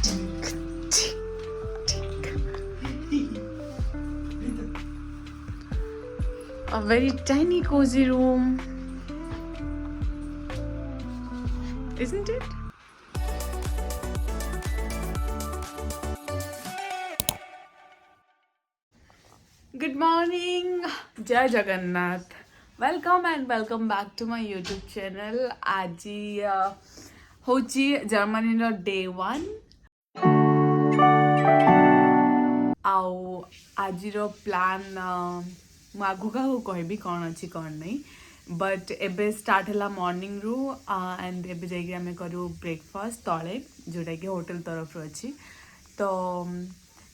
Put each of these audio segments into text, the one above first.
A very tiny cozy room, isn't it? Good morning, Jai Jagannath. Welcome and welcome back to my YouTube channel. Aji hochi Germany no day 1. ଆଉ ଆଜିର plan ମୁଁ ଆଗକୁ କାହାକୁ କହିବି କ'ଣ ଅଛି କ'ଣ ନାହିଁ ବଟ୍ ଏବେ ଷ୍ଟାର୍ଟ ହେଲା ମର୍ଣ୍ଣିଂରୁ ଆଣ୍ଡ ଏବେ ଯାଇକି ଆମେ କରିବୁ ବ୍ରେକଫାଷ୍ଟ ତଳେ ଯେଉଁଟାକି ହୋଟେଲ ତରଫରୁ ଅଛି ତ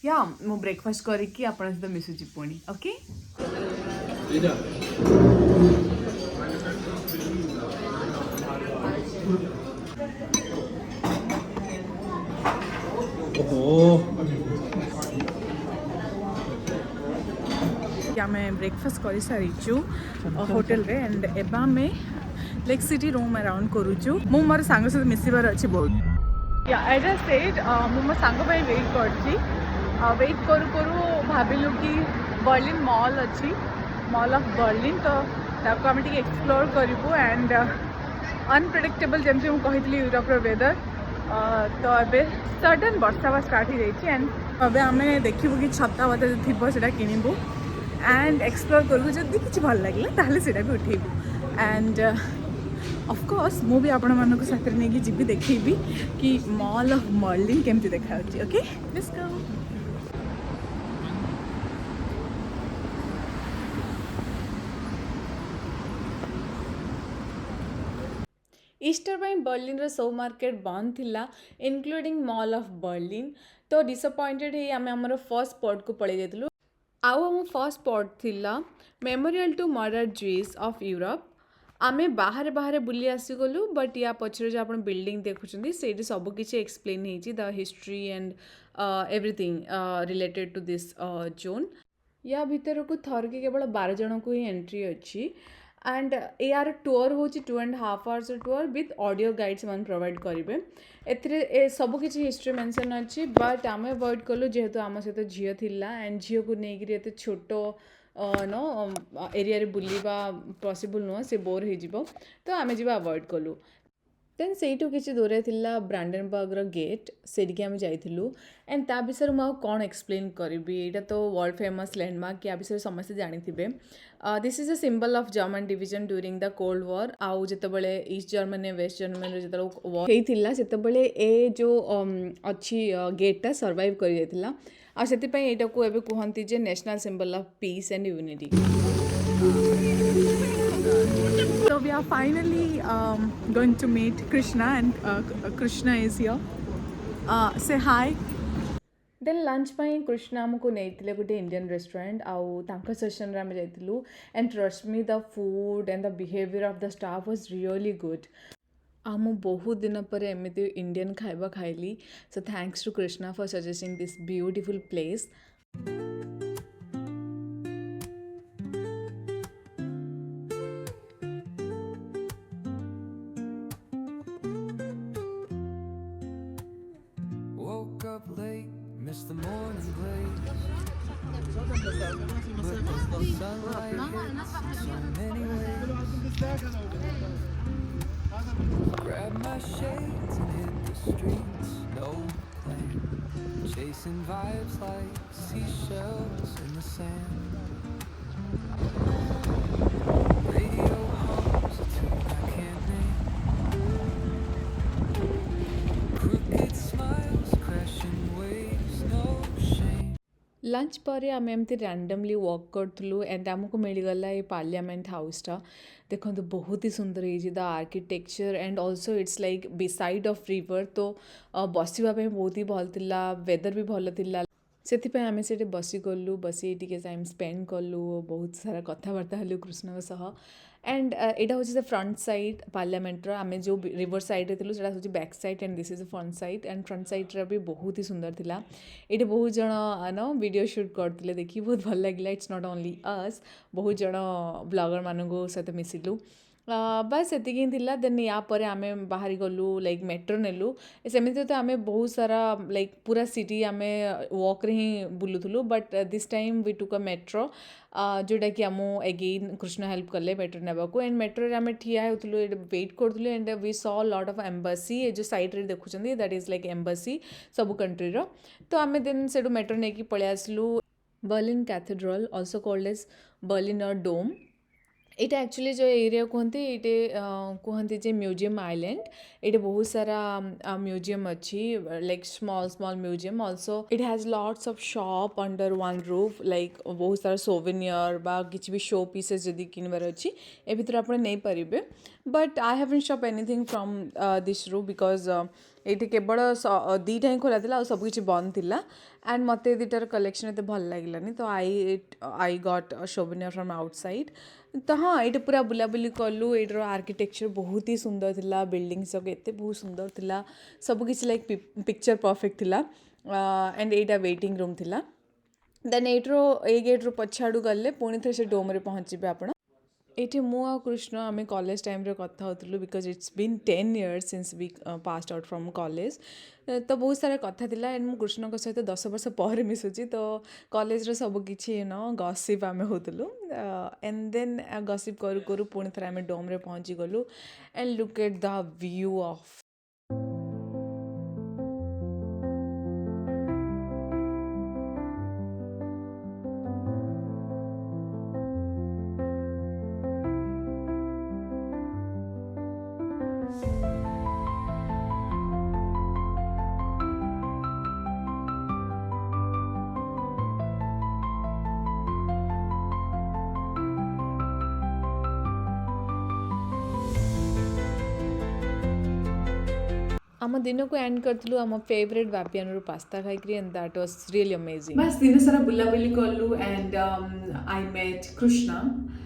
ୟା ମୁଁ ବ୍ରେକଫାଷ୍ଟ କରିକି ଆପଣଙ୍କ ସହିତ ମିଶୁଛି ପୁଣି ଓକେ आमे ब्रेकफास्ट कर सारीचु होटल रे एंड एबा में लेक सिटी रूम अराउंड करूचु मु मोर सांग सहित मिसिबार अछि बहुत या एज आई सेड मु मोर सांग भाई वेट करछि वेट करू करू भाबिलु कि बर्लिन मॉल अछि मॉल ऑफ बर्लिन तो ताको आमे टिके एक्सप्लोर करिवु एंड अनप्रेडिक्टेबल जेमति मु कहितली यूरोप रो वेदर तो अबे सडन वर्षा स्टार्ट हो जाइछि एंड अबे आमे देखिबु कि छत्ता वता थिबो सेटा किनिबु एंड एक्सप्लोर करूँ जदि किसी भल लगे ताहले सेटा भी उठेबू एंड ऑफकोर्स मु भी आपण मानक साथ नहीं जी देखी कि मॉल ऑफ बर्लिन केमती देखा ओके लेट्स गो ईस्टर पर बर्लिन रो सब मार्केट बंद थिला इंक्लूडिंग मॉल ऑफ बर्लिन तो डिसअपॉइंटेड ही आमे हमर फर्स्ट स्पॉट को पळे जाइतलु आउ आम फर्स्ट स्पॉट थिला memorial to murder Jews of Europe आमे बाहर बाहर बुली आसीगलु बट या पछरे जो आपण बिल्डिंग देखुछंदी सेठी सब किछि एक्सप्लेन हेछि the history and everything related to this zone या भीतर को थर के केवल 12 जन को ही एंट्री अछि एंड यार टूर हूँ 2.5 hours tour with audio guides मन प्रोवाइड करेंगे ए सब किसी हिस्ट्री मेंशन अच्छी बट आम अवॉइड कलु जेहेतु आम सहित झील थिला एंड झील को लेकिन एत छोट नो एरिया रे बुलवा पॉसिबल नुह से बोर हो तो आम जी अवॉइड कलु देन सेठू किसी दूरे थिला ब्रांडेनबर्गर गेट सेठिकी आम जाइलु एंड ता विषय मुझे कौन एक्सप्लेन करी यहाँ तो वर्ल्ड फेमस लैंडमार्क या विषय समस्त जानी this is a symbol of German division during the cold war आउ जितेबाला ईस्ट जर्मनी वेस्ट जर्मनी जो वॉर होता से ए जो अच्छी गेटा सर्वाइव कर यहाँ को एवं कहती जे national symbol of peace and unity So we are finally going to meet Krishna and Krishna is here. Say hi. Then lunch ପାଇଁ कृष्णा आमको नहीं गोटे इंडियन रेस्टोरेंट आउ तांका सेशन रे आम जाइलु and trust me the food and the behaviour of the staff was really good आम बहुत दिन पर एमती इंडियन खाइबा खाइली so thanks to Krishna for suggesting this beautiful place Missed the morning blaze, but there's no sunlight so many ways. Grab my shades and hit the streets, no plan. Chasing vibes like seashells in the sand. Radio hums a tune I can't name. Crooked smiles crashing waves, no shame. Lunch पर आम एमती randomly walk करूँ and आमको मिलगला ये parliament हाउसटा देखो तो बहुत ही सुंदर है the architecture and also it's like beside of river तो बसवाई बहुत ही भल था वेदर भी भल था से आम से बसीगलु बसी टे टाइम स्पेंड कलु बहुत सारा कथबार्ता हलु कृष्ण सह एंड यहाँ हूँ से फ्रंट साइड पार्लियामेंटर आम जो रिवर साइड थी से हूँ back side and this is front side and front side भी बहुत ही सुंदर था ये बहुत जन न वीडियो शूट करते देखिए बहुत भल लगे इट्स नॉट ओनली अस बहुत जन ब्लॉगर मान सहित मिसिलु ବାସ୍ ସେତିକି ହିଁ ଥିଲା। ଦେନ୍ ୟା ପରେ ଆମେ ବାହାରି ଗଲୁ ଲାଇକ୍ ମେଟ୍ରୋ ନେଲୁ। ସେମିତି ତ ଆମେ ବହୁତ ସାରା ଲାଇକ୍ ପୁରା ସିଟି ଆମେ ୱାକ୍ରେ ହିଁ ବୁଲୁଥିଲୁ, ବଟ୍ ଦିସ୍ ଟାଇମ୍ ୱି ଟୁକ୍ ଅ ମେଟ୍ରୋ, ଯେଉଁଟାକି ଆମକୁ ଏଗେନ୍ କୃଷ୍ଣ ହେଲ୍ପ କଲେ ମେଟ୍ରୋ ନେବାକୁ। ଆଣ୍ଡ ମେଟ୍ରୋରେ ଆମେ ଠିଆ ହେଉଥିଲୁ, ଏଠି ୱେଟ୍ କରୁଥିଲୁ। ଆଣ୍ଡ ୱି ସ ଲଟ୍ ଅଫ୍ ଏମ୍ବାସି, ଏ ଯେଉଁ ସାଇଡ଼୍ରେ ଦେଖୁଛନ୍ତି ଦ୍ୟାଟ୍ ଇଜ୍ ଲାଇକ୍ ଏମ୍ବାସି ସବୁ କଣ୍ଟ୍ରିର। ତ ଆମେ ଦେନ୍ ସେଠୁ ମେଟ୍ରୋ ନେଇକି ପଳେଇ ଆସିଲୁ Berlin cathedral, also called as Berliner Dom. ଏଇଟା ଆକ୍ଚୁଆଲି ଯେଉଁ ଏରିଆ କୁହନ୍ତି, ଏଇଠି କୁହନ୍ତି ଯେ ମ୍ୟୁଜିୟମ୍ ଆଇଲ୍ୟାଣ୍ଡ। ଏଇଠି ବହୁତ ସାରା ମ୍ୟୁଜିୟମ୍ ଅଛି, like small small museum. Also it has lots of shop under one roof, like ବହୁତ ସାରା ସୋଭେନିୟର ବା କିଛି ବି ଶୋ ପିସେସ୍ ଯଦି କିଣିବାର ଅଛି ଏ ଭିତରୁ ଆପଣ ନେଇପାରିବେ। But I haven't shop anything from this ରୁ, ବିକଜ୍ ଏଇଠି କେବଳ ଦୁଇଟା ହିଁ ଖୋଲା ଥିଲା, ଆଉ ସବୁକିଛି ବନ୍ଦ ଥିଲା। ଆଣ୍ଡ ମୋତେ ଦୁଇଟାର କଲେକ୍ସନ୍ ଏତେ ଭଲ ଲାଗିଲାନି, ତ ଆଇ ଗଟ୍ ସୋଭେନିୟର ଫ୍ରମ୍ ଆଉଟସାଇଡ଼୍। ତ ହଁ, ଏଇଠି ପୁରା ବୁଲାବୁଲି କଲୁ। ଏଇଠିର ଆର୍କିଟେକ୍ଚର୍ ବହୁତ ହି ସୁନ୍ଦର ଥିଲା, ବିଲ୍ଡିଙ୍ଗସ୍ ସବୁ ଏତେ ବହୁତ ସୁନ୍ଦର ଥିଲା, ସବୁକିଛି ଲାଇକ୍ ପିକ୍ଚର୍ ପରଫେକ୍ଟ ଥିଲା। ଆଣ୍ଡ ଏଇଟା ୱେଟିଂ ରୁମ୍ ଥିଲା। ଦେନ୍ ଏଇ ଗେଟ୍ରୁ ପଛ ଆଡ଼ୁ ଗଲେ ପୁଣି ଥରେ ସେ ଡୋମ୍ରେ ପହଞ୍ଚିବେ ଆପଣ। ଏଇଠି ମୁଁ ଆଉ କୃଷ୍ଣ ଆମେ କଲେଜ ଟାଇମ୍ରେ କଥା ହେଉଥିଲୁ, because it's been 10 years since we passed out from college. ତ ବହୁତ ସାରା କଥା ଥିଲା। ଆଣ୍ଡ ମୁଁ କୃଷ୍ଣଙ୍କ ସହିତ 10 ବର୍ଷ ପରେ ମିଶୁଛି, ତ କଲେଜର ସବୁକିଛି ଗସିପ୍ ଆମେ ହେଉଥିଲୁ। ଆଣ୍ଡ ଦେନ୍ ଗସିପ୍ କରୁ କରୁ ପୁଣି ଥରେ ଆମେ ଡୋମ୍ରେ ପହଞ୍ଚିଗଲୁ। And look at the view of ଆମ ଦିନକୁ ଏଣ୍ଡ କରିଥିଲୁ ଆମ ଫେଭରେଟ୍ ବାପିଆନରୁ ପାସ୍ତା ଖାଇକିରି। And that was really amazing. ବାସ୍ ଦିନ ସାରା ବୁଲାବୁଲି କଲୁ। And I met Krishna.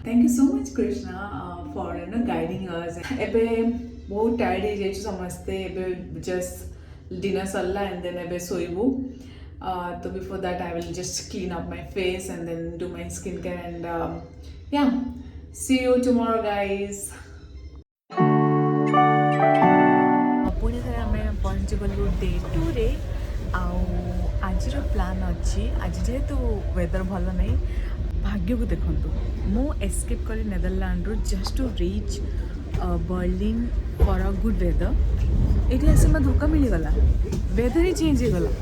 Thank you so much Krishna for guiding us. ଏବେ ବହୁତ ଟାୟାର୍ଡ଼ ହେଇଯାଇଛୁ ସମସ୍ତେ, ଏବେ ଜଷ୍ଟ ଡିନର୍ ସରିଲା। ଆଣ୍ଡ ଦେନ୍ ଏବେ ଶୋଇବୁ। ତ before that I will just clean up my face and then do my skin care. And yeah, C U tomorrow guys. ପୁଣି ଥରେ ଆମେ ପହଞ୍ଚିଗଲୁ ଡେ 2ରେ। ଆଉ ଆଜିର ପ୍ଲାନ୍ ଅଛି, ଆଜି ଯେହେତୁ ୱେଦର୍ ଭଲ ନାହିଁ, ଭାଗ୍ୟକୁ ଦେଖନ୍ତୁ ମୁଁ ଏସ୍କେପ୍ କଲି ନେଦରଲ୍ୟାଣ୍ଡରୁ just to reach Berlin for a good weather. ଏଇଠି ଆସି ମୋତେ ଧୋକା ମିଳିଗଲା, ୱେଦର୍ ହିଁ ଚେଞ୍ଜ ହେଇଗଲା।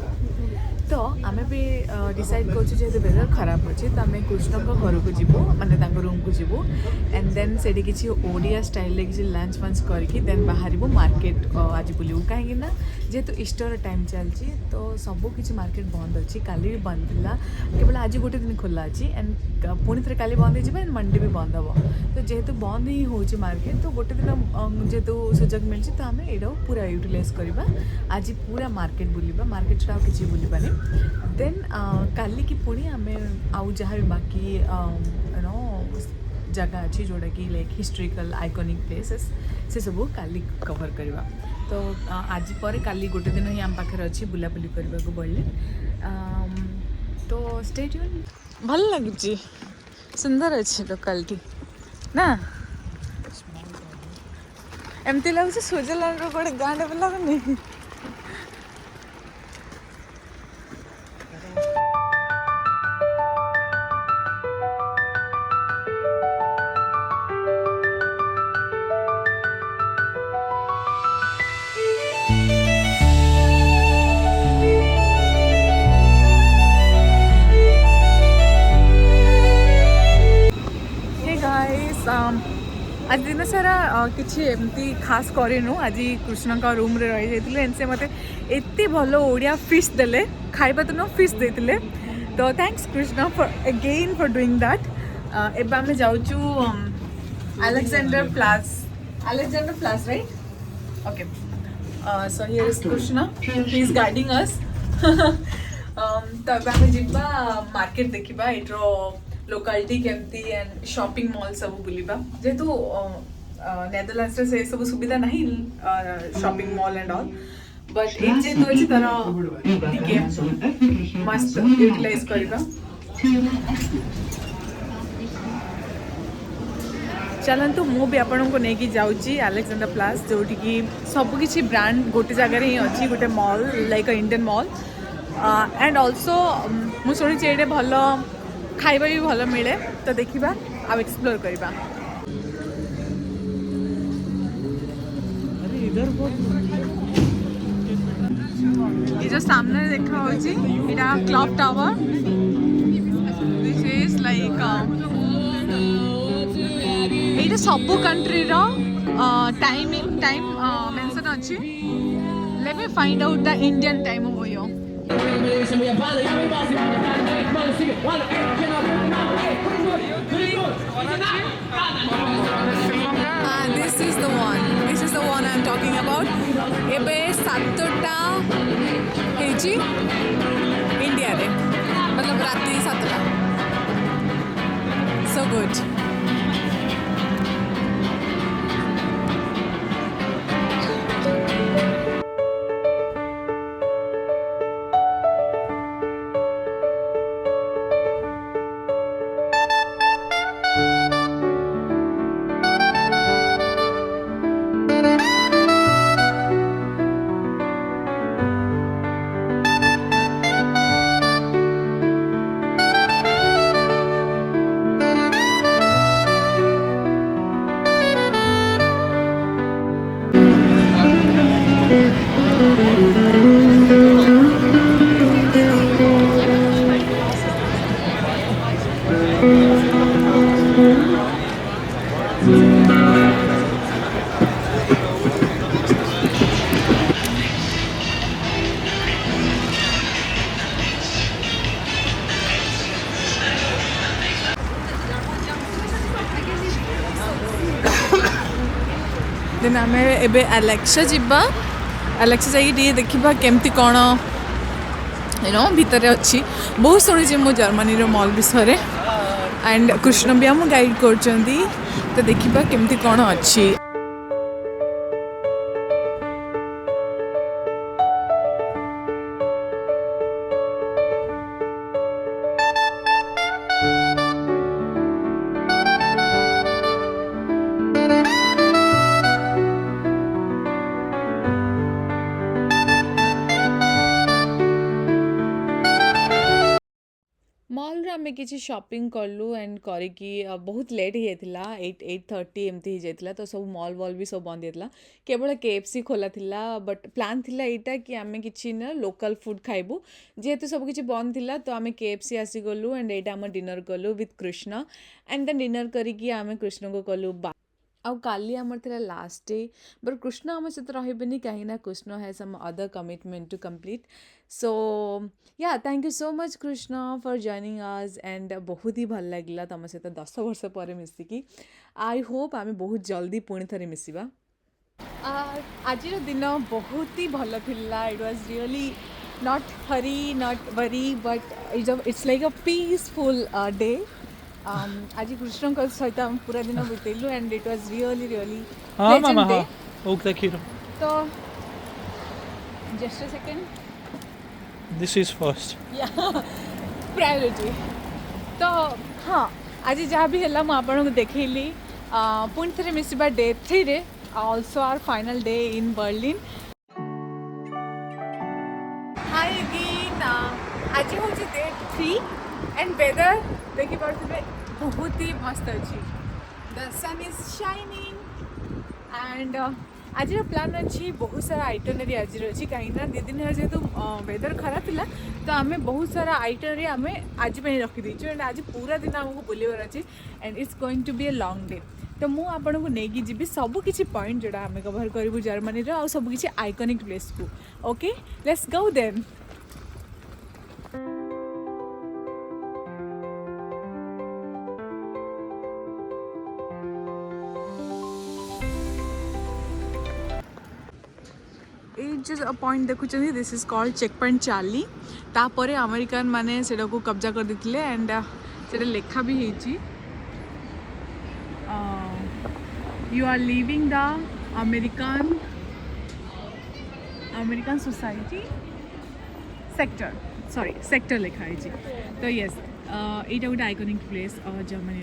ତ ଆମେ ବି ଡିସାଇଡ଼୍ କରୁଛୁ ଯେହେତୁ ୱେଦର୍ ଖରାପ ଅଛି, ତ ଆମେ କୃଷ୍ଣଙ୍କ ଘରକୁ ଯିବୁ, ମାନେ ତାଙ୍କ ରୁମ୍କୁ ଯିବୁ। ଆଣ୍ଡ ଦେନ୍ ସେଠି କିଛି ଓଡ଼ିଆ ଷ୍ଟାଇଲ୍ରେ କିଛି ଲଞ୍ଚ ଫଞ୍ଚ କରିକି ଦେନ୍ ବାହାରିବୁ ମାର୍କେଟ୍ ଆଜି ବୁଲିବୁ। କାହିଁକି ନା ଯେହେତୁ ଇଷ୍ଟର ଟାଇମ୍ ଚାଲିଛି, ତ ସବୁକିଛି ମାର୍କେଟ୍ ବନ୍ଦ ଅଛି। କାଲି ବି ବନ୍ଦ ଥିଲା, କେବଳ ଆଜି ଗୋଟେ ଦିନ ଖୋଲା ଅଛି। ଆଣ୍ଡ ପୁଣି ଥରେ କାଲି ବନ୍ଦ ହେଇଯିବ, ଆଣ୍ଡ ମଣ୍ଡେ ବି ବନ୍ଦ ହେବ। ତ ଯେହେତୁ ବନ୍ଦ ହିଁ ହେଉଛି ମାର୍କେଟ୍, ତ ଗୋଟେ ଦିନ ଯେହେତୁ ସୁଯୋଗ ମିଳିଛି, ତ ଆମେ ଏଇଟାକୁ ପୁରା ୟୁଟିଲାଇଜ୍ କରିବା। ଆଜି ପୁରା ମାର୍କେଟ୍ ବୁଲିବା, ମାର୍କେଟ୍ ଛଡ଼ା ଆଉ କିଛି ବୁଲିବାନି। ଦେନ୍ କାଲିକି ପୁଣି ଆମେ ଆଉ ଯାହା ବି ବାକି ଜାଗା ଅଛି ଯେଉଁଟାକି ଲାଇକ୍ ହିଷ୍ଟ୍ରିକାଲ୍ ଆଇକନିକ୍ ପ୍ଲେସେସ୍, ସେସବୁ କାଲି କଭର୍ କରିବା। ତ ଆଜି ପରେ କାଲି ଗୋଟେ ଦିନ ହିଁ ଆମ ପାଖରେ ଅଛି ବୁଲାବୁଲି କରିବାକୁ ବର୍ଲିନ୍। ତ ଷ୍ଟେ ଟ୍ୟୁନ୍। ଭଲ ଲାଗୁଛି, ସୁନ୍ଦର ଅଛି ଲୋକାଲିଟି ନା? ଏମିତି ଲାଗୁଛି ସୁଇଜରଲ୍ୟାଣ୍ଡର ଗୋଟେ ଗାଁଟେ ବି ଲାଗୁନି? आज दिन सारा किसी एमती खास करूँ। आज कृष्ण का रूम रे रही जाइए। एंड से मत एत भल ओडिया फिश देले, खाइबा तो न फिश देते। तो thanks Krishna for again for doing that. एबे आमे जाउचु Alexander Plaza, right? Okay. So here is Krishna. He is guiding us. तो एबे आमे जिबा मार्केट देखिबा, एट्रो लोकालिटी केमती एंड शॉपिंग मॉल सब बुलिबा। जेतु नेदरलैंड्स रे से सब सुविधा नहीं shopping mall and all, but एक जे तो अछि तारा टिके मस्त यूटिलाइज करबा। चलतु मु भी आपको नहीं जाऊँगी अलेक्जेंडर प्लास जोटिकी सबकि ब्रांड गोटे जगार ही अच्छी गोटे mall like Indian mall and also मु शुणी ये भल खाଇବା भी भल मिले तो देखा आ एक्सप्लोर करवा ये जो सामने देखा होगा clock tower this is like ये सब कंट्री रो टाइम मेंशन अच्छी let me find out the Indian time over here this is the one I am talking about ebe 7टा हेजी इंडिया रे मतलब राति 7टा so good देन आम एबे एलेक्सा जीवा एलेक्सा जाइए देखा केमती कौन भितर अच्छी बहुत शुणी मु जर्मनी मॉल विषय एंड कृष्ण भी आम गाइड कर देखा केमती कौन अच्छी मॉल रे आमे किसी शॉपिंग कलु एंड करिकी बहुत लेट ही जाइतिला 8:30 एमती ही जाइतिला तो सब मॉल वॉल भी सब बंद जाइतिला केवल KFC खोला थिला बट प्लान थिला एटा कि आमे किछि न लोकल फूड खाइबु जेहेतु सब किछि बंद थिला तो आमे KFC आसी गलु एंड एटा हम डिनर कलु with Krishna and then dinner करिकी आमे कृष्ण को कलु आउ काली आमर थिला लास्ट डे बट कृष्ण आम सहित रही कहीं Krishna has some other commitment to complete so yeah thank you so much Krishna for joining us and बहुत ही भल लगिला तुम सहित 10 वर्ष पर मिसिकी आई होप आम बहुत जल्दी पुणी थे मिसवा आज दिन बहुत ही भल थिला it was really not hurry not worry but it's like a peaceful day आज कृष्ण सहित हम पूरा दिन बितेलु and it was really really मामा हाँ ओके खीर तो just a second this is first yeah priority तो हाँ आज जहाँ भी है मुझे देखली पुणी थे मिसवा डे 3 रे also our final day in Berlin hi again आज हूँ डे 3 एंड वेदर देखी पारे बहुत ही मस्त अच्छी the sun is shining and आज प्लान अच्छी बहुत सारा आइटनरी आज अच्छी कहीं 2 दिन है जेहेतु वेदर खराब थिला तो आम बहुत सारा आइटनरी आम आज रखीदेचु एंड आज पूरा दिन आमको बुलवर अच्छी and it's going to be a long day तो मुझे आपको नहीं जी सबकि पॉइंट जोड़ा आम कवर करूँ जर्मनी और सबकि आइकनिक प्लेस को ओके लेट्स गो देन जो पॉइंट देखुं this is called checkpoint Charlie तापर अमेरिकन माने सेटा को कब्जा कर देते एंड से लेखा भी होती you are living the American society sector लिखा है तो यस यहाँ गोटे आइकनिक प्लेस जर्मनी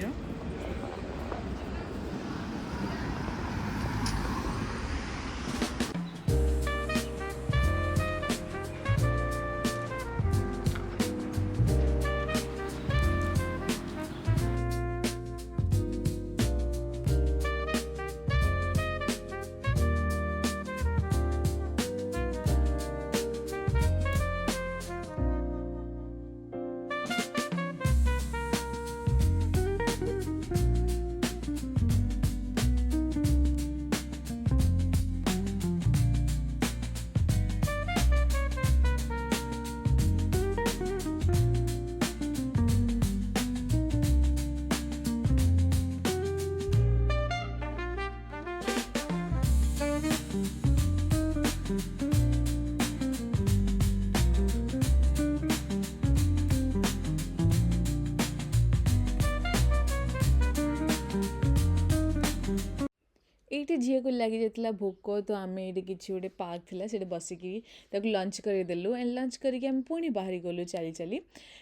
ଏଇଠି ଝିଅକୁ ଲାଗି ଯାଇଥିଲା ଭୋକ ତ ଆମେ ଏଇଠି କିଛି ଗୋଟେ ପାର୍କ ଥିଲା ସେଇଠି ବସିକି ତାକୁ ଲଞ୍ଚ କରିଦେଲୁ ଆଣ୍ଡ ଲଞ୍ଚ କରିକି ଆମେ ପୁଣି ବାହାରି ଗଲୁ ଚାଲି ଚାଲି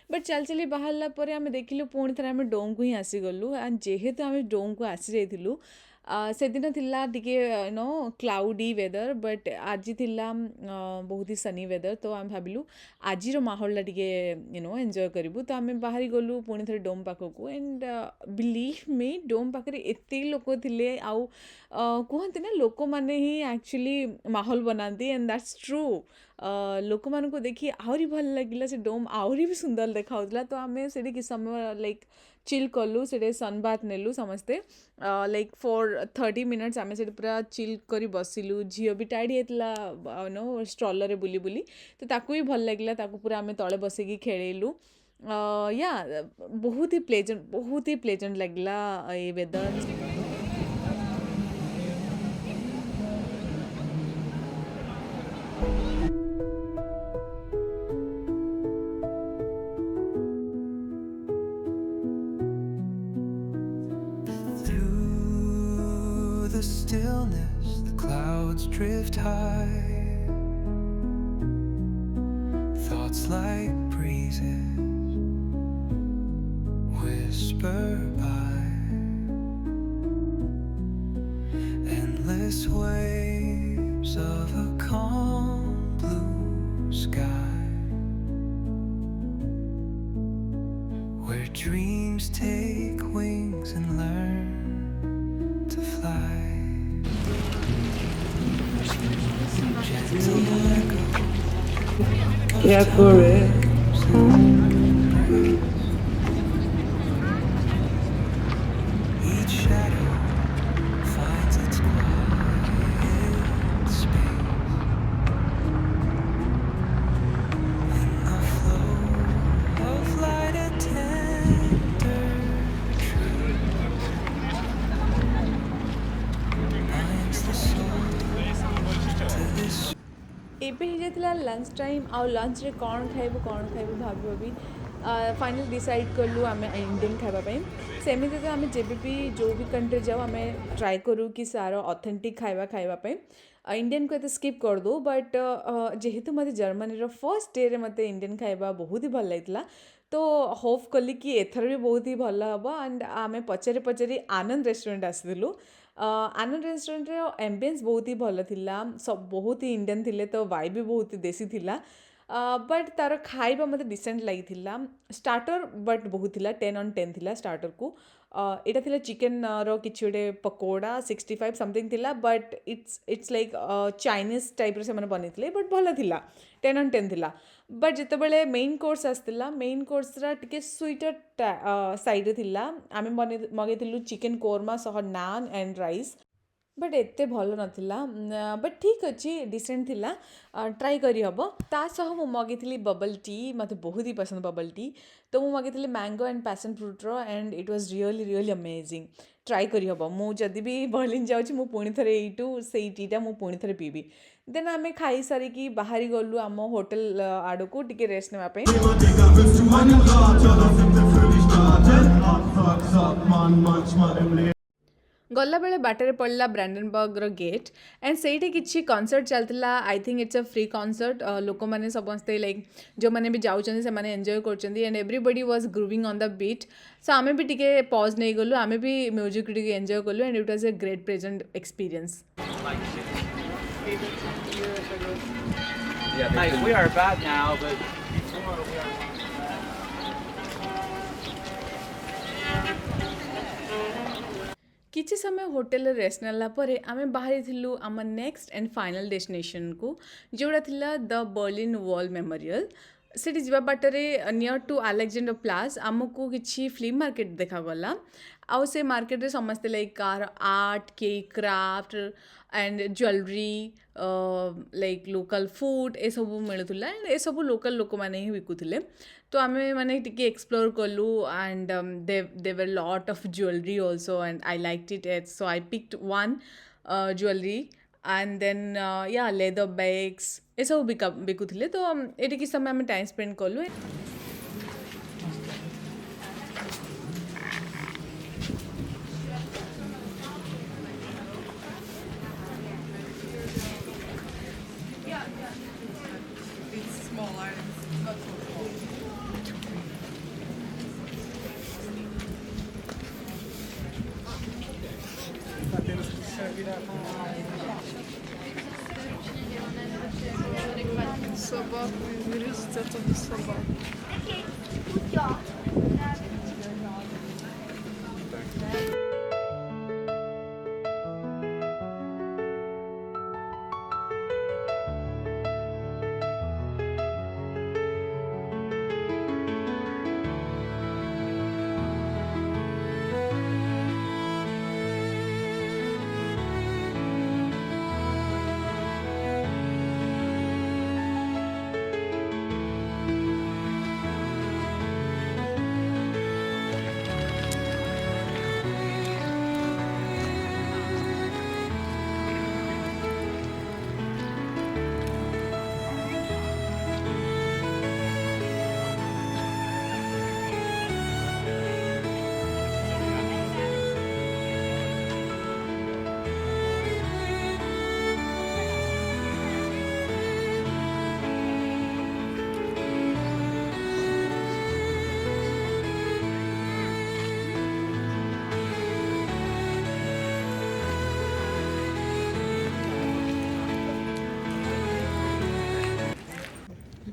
ବଟ୍ ଚାଲି ଚାଲି ବାହାରିଲା ପରେ ଆମେ ଦେଖିଲୁ ପୁଣି ଥରେ ଆମେ ଡୋମକୁ ହିଁ ଆସିଗଲୁ ଆଣ୍ଡ ଯେହେତୁ ଆମେ ଡୋମକୁ ଆସିଯାଇଥିଲୁ ସେଦିନ ଥିଲା ଟିକେ नो କ୍ଲାଉଡି ୱେଦର୍ ବଟ୍ ଆଜି ଥିଲା ବହୁତ ହି ସନି ୱେଦର୍ ତ ଆମେ ଭାବିଲୁ ଆଜିର ମାହୋଲଟା ଟିକେ ଏନ୍ଜୟ କରିବୁ ତ ଆମେ ବାହାରି ଗଲୁ ପୁଣି ଥରେ ଡୋମ୍ ପାଖକୁ ଆଣ୍ଡ ବିଲିଭ୍ ମି ଡୋମ୍ ପାଖରେ ଏତେ ଲୋକ ଥିଲେ ଆଉ କୁହନ୍ତି ନା ଲୋକମାନେ ହିଁ ଆକ୍ଚୁଆଲି ମାହୋଲ ବନାନ୍ତି ଆଣ୍ଡ ଦ୍ୟାଟ୍ସ ଟ୍ରୁ ଲୋକମାନଙ୍କୁ ଦେଖି ଆହୁରି ଭଲ ଲାଗିଲା ସେ ଡୋମ୍ ଆହୁରି ବି ସୁନ୍ଦର ଦେଖାହେଉଥିଲା ତ ଆମେ ସେଠି କିଛି ସମୟ ଲାଇକ୍ ଚିଲ୍ କଲୁ ସେଠି ସନବାଥ ନେଲୁ ସମସ୍ତେ ଲାଇକ୍ ଫର୍ 30 ମିନିଟ୍ସ ଆମେ ସେଠି ପୁରା ଚିଲ୍ କରି ବସିଲୁ ଝିଅ ବି ଟାଇଡ୍ ହେଇଥିଲା ଷ୍ଟ୍ରଲରରେ ବୁଲି ବୁଲି ତ ତାକୁ ବି ଭଲ ଲାଗିଲା ତାକୁ ପୁରା ଆମେ ତଳେ ବସିକି ଖେଳେଇଲୁ ୟା ବହୁତ ହି ପ୍ଲେଜେଣ୍ଟ ଲାଗିଲା ଏ weather Through the stillness, the clouds drift high. Thoughts like breezes whisper by. Endless waves of a calm blue sky, where dreams take wings and learn to fly. Gentle echoes each shadow finds its quiet space in the flow of light and tender truth. Binds the soul to this. ଏବେ ହେଇଯାଇଥିଲା lunch time ଆଉ ଲଞ୍ଚରେ କ'ଣ ଖାଇବୁ ଭାବି ଭାବି finally decide କଲୁ ଆମେ Indian ଖାଇବା ପାଇଁ ସେମିତି ତ ଆମେ ଯେବେ ବି ଯେଉଁ ବି କଣ୍ଟ୍ରି ଯାଉ ଆମେ ଟ୍ରାଏ କରୁ କି ସାର ଅଥେଣ୍ଟିକ୍ ଖାଇବା ପାଇଁ ଇଣ୍ଡିଆନ୍କୁ ଏତେ ସ୍କିପ୍ କରିଦେଉ ବଟ୍ ଯେହେତୁ ମୋତେ ଜର୍ମାନୀର ଫର୍ଷ୍ଟ ଡେରେ ମୋତେ ଇଣ୍ଡିଆନ୍ ଖାଇବା ବହୁତ ହି ଭଲ ଲାଗିଥିଲା ତ ହୋପ୍ କଲି କି ଏଥର ବି ବହୁତ ହି ଭଲ ହେବ ଆଣ୍ଡ ଆମେ ପଚାରି ଆନନ୍ଦ ରେଷ୍ଟୁରାଣ୍ଟ ଆସିଥିଲୁ ଆନନ୍ଦ ରେଷ୍ଟୁରାଣ୍ଟର ଆମ୍ବିଏନ୍ସ ବହୁତ ହି ଭଲ ଥିଲା ବହୁତ ହି ଇଣ୍ଡିଆନ୍ ଥିଲେ ତ ଭାଇ ବି ବହୁତ ଦେଶୀ ଥିଲା ବଟ୍ ତା'ର ଖାଇବା ମୋତେ ଡିସେଣ୍ଟ ଲାଗିଥିଲା ଷ୍ଟାର୍ଟର ବଟ୍ ବହୁତ ଥିଲା 10/10 ଥିଲା ଷ୍ଟାର୍ଟରକୁ ଏଇଟା ଥିଲା ଚିକେନ୍ର କିଛି ଗୋଟେ ପକୋଡ଼ା 65 ସମଥିଙ୍ଗ ଥିଲା ବଟ୍ ଇଟ୍ସ ଲାଇକ୍ ଚାଇନିଜ୍ ଟାଇପ୍ର ସେମାନେ ବନେଇଥିଲେ ବଟ୍ ଭଲ ଥିଲା 10/10 ଥିଲା ବଟ୍ ଯେତେବେଳେ ମେନ୍ କୋର୍ସ ଆସିଥିଲା ମେନ୍ କୋର୍ସର ଟିକେ ସୁଇଟର୍ ସାଇଡ଼୍ରେ ଥିଲା ଆମେ ମଗେଇଥିଲୁ ଚିକେନ୍ କୋର୍ମା ସହ ନାନ୍ ଆଣ୍ଡ ରାଇସ୍ ବଟ୍ ଏତେ ଭଲ ନଥିଲା ବଟ୍ ଠିକ୍ ଅଛି ଡିସେଣ୍ଟ ଥିଲା ଟ୍ରାଏ କରିହେବ ତା ସହ ମୁଁ ମଗେଇଥିଲି ବବଲ୍ ଟି ମୋତେ ବହୁତ ହି ପସନ୍ଦ ବବଲ୍ ଟି ତ ମୁଁ ମଗେଇଥିଲି ମ୍ୟାଙ୍ଗୋ ଆଣ୍ଡ ପ୍ୟାସନ୍ ଫ୍ରୁଟ୍ର and it was really amazing try କରିହେବ ମୁଁ ଯଦି ବି ବର୍ଲିନ୍ ଯାଉଛି ମୁଁ ପୁଣି ଥରେ ଏଇଠୁ ସେଇ ଟିଟା ମୁଁ ପୁଣି ଥରେ ପିଇବି ଦେନ୍ ଆମେ ଖାଇସାରିକି ବାହାରି ଗଲୁ ଆମ ହୋଟେଲ ଆଡ଼କୁ ଟିକେ ରେଷ୍ଟ ନେବା ପାଇଁ Digga, bist du meine Rat? Ja, dann sind wir für dich da. Denn Abfuck sagt man manchmal im Leben. ଗଲାବେଳେ ବାଟରେ ପଡ଼ିଲା ବ୍ରାଣ୍ଡେନବର୍ଗର ଗେଟ୍ ଆଣ୍ଡ ସେଇଠି କିଛି କନସର୍ଟ ଚାଲିଥିଲା I think it's a free concert ଲୋକମାନେ ସମସ୍ତେ ଲାଇକ୍ ଯେଉଁମାନେ ବି ଯାଉଛନ୍ତି ସେମାନେ ଏନ୍ଜୟ କରୁଛନ୍ତି and everybody was grooving on the beat so ଆମେ ବି ଟିକେ ପଜ୍ ନେଇଗଲୁ ଆମେ ବି ମ୍ୟୁଜିକ୍ ଟିକେ ଏନ୍ଜୟ କଲୁ and it was a great present experience Like, we are bad now, but କିଛି ସମୟ ହୋଟେଲରେ ରେଷ୍ଟ ନେଲା ପରେ ଆମେ ବାହାରିଥିଲୁ ଆମ ନେକ୍ସଟ ଆଣ୍ଡ ଫାଇନାଲ୍ ଡେଷ୍ଟିନେସନ୍କୁ ଯେଉଁଟା ଥିଲା ଦ ବର୍ଲିନ୍ ୱାଲ୍ ମେମୋରିଆଲ୍ ସେଠି ଯିବା ବାଟରେ ନିୟର୍ ଟୁ ଆଲେକ୍ଜାଣ୍ଡର ପ୍ଲାସ୍ ଆମକୁ କିଛି ଫ୍ଲି ମାର୍କେଟ ଦେଖାଗଲା ଆଉ ସେ ମାର୍କେଟରେ ସମସ୍ତେ ଲାଇକ୍ କାହାର ଆର୍ଟ କି craft and jewellery like local food ଏସବୁ ମିଳୁଥିଲା ଆଣ୍ଡ ଏସବୁ ଲୋକାଲ୍ ଲୋକମାନେ ହିଁ ବିକୁଥିଲେ ତ ଆମେ ମାନେ ଟିକେ ଏକ୍ସପ୍ଲୋର୍ କଲୁ and there were lot of jewellery also and I like it so I picked one jewellery and then yeah leather bags ଏସବୁ ବିକୁଥିଲେ ତ ଏଠି କିଛି ସମୟ ଆମେ ଟାଇମ୍ ସ୍ପେଣ୍ଡ କଲୁ Sabah uyuyoruz da tabii sabah.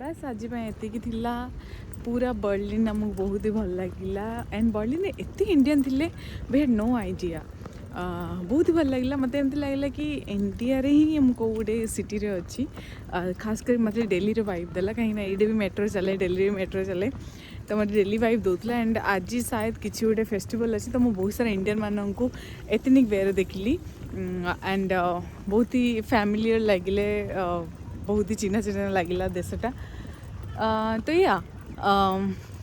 बस आज एतिकी थिला पूरा बर्लिन आमको बहुत ही भल लगिला एंड बर्लिन एत इंडियन थिले वी हैड नो आइडिया बहुत ही भल लगिला मत एमती लगिला कि इंडिया रे ही हमको गोटे सिटी रे अच्छी खास कर मतलब डेली रे वाइब देला कहीं ना ये भी मेट्रो चले डेली मेट्रो चले तो मतलब डेली वाइब दूसरा एंड आज शायद किसी गोटे फेस्टिवल अच्छी तो मुझे बहुत सारा इंडियन मानक को एथनिक वेयर देखिली एंड बहुत ही फैमिलियर लगिले बहुत ही चिन्ह चिन्ह लगिला देशटा तो या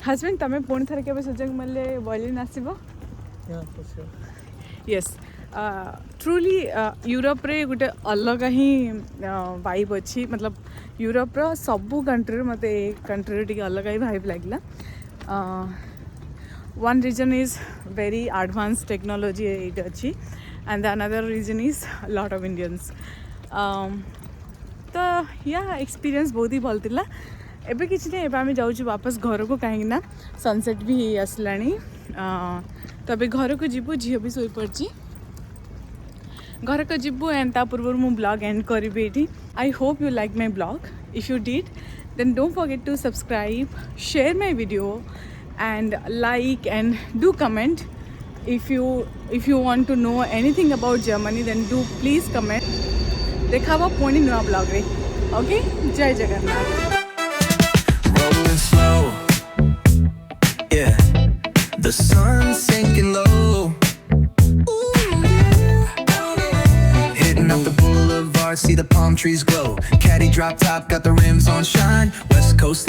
हजबैंड तुम्हें पुणी थर के सुजोग मिले बर्लिन आसब Yeah, for sure. Yes truly Europe रे गोटे अलग ही वाइब अच्छी मतलब यूरोप रो सबू कंट्री मत कंट्री टी अलग ही वाइब लगिला one reason is very advance technology ये अच्छी and another reason is lot of Indians तो या एक्सपीरियंस बहुत ही भल थिला एबे किछि नै एबे आमे जाउछु वापस घर को कहीं ना सनसेट भी हे आसलानी तो अबे घर को जीवु झील भी सोई पड़ची घर को जीवु एंड ता पूर्व मु ब्लॉग एंड करिबे एठी I hope you like my blog if you did then don't forget to subscribe share my video and like and do comment if you want to know anything about Germany then do please comment देखा पुणी नुआ blog रे okay जय Jagannath Rolling slow, yeah. The sun's sinking low. Hitting up the boulevard, see the palm trees glow. Caddy drop top, got the rims on shine. West Coast.